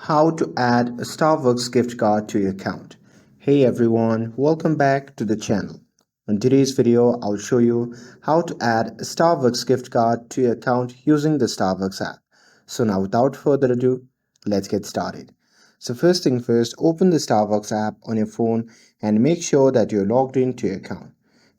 How to add a Starbucks gift card to your account. Hey everyone, welcome back to the channel. In today's video, I'll show you how to add a Starbucks gift card to your account using the Starbucks app. So now without further ado, let's get started. So first thing first, open the Starbucks app on your phone and make sure that you're logged into your account.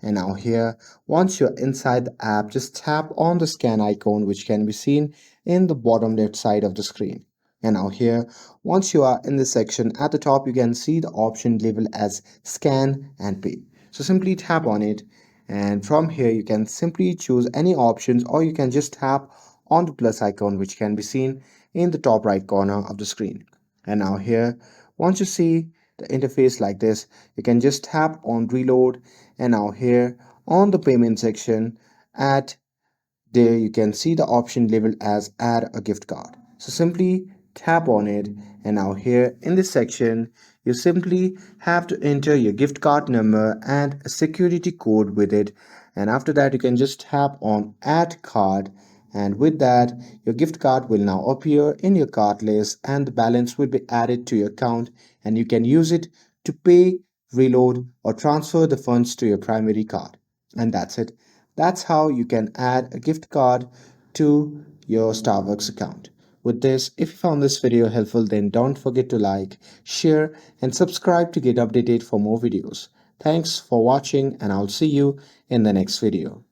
And now here, once you're inside the app, just tap on the scan icon which can be seen in the bottom left side of the screen. And now here, once you are in this section, at the top you can see the option labeled as scan and pay. So simply tap on it, and from here you can simply choose any options, or you can just tap on the plus icon which can be seen in the top right corner of the screen. And now here, once you see the interface like this, you can just tap on reload, and now here on the payment section, at there you can see the option labeled as add a gift card. So simply tap on it, and now here in this section you simply have to enter your gift card number and a security code with it, and after that you can just tap on add card, and with that your gift card will now appear in your card list and the balance will be added to your account, and you can use it to pay, reload, or transfer the funds to your primary card. And that's it. That's how you can add a gift card to your Starbucks account. With this, if you found this video helpful, then don't forget to like, share, and subscribe to get updated for more videos. Thanks for watching, and I'll see you in the next video.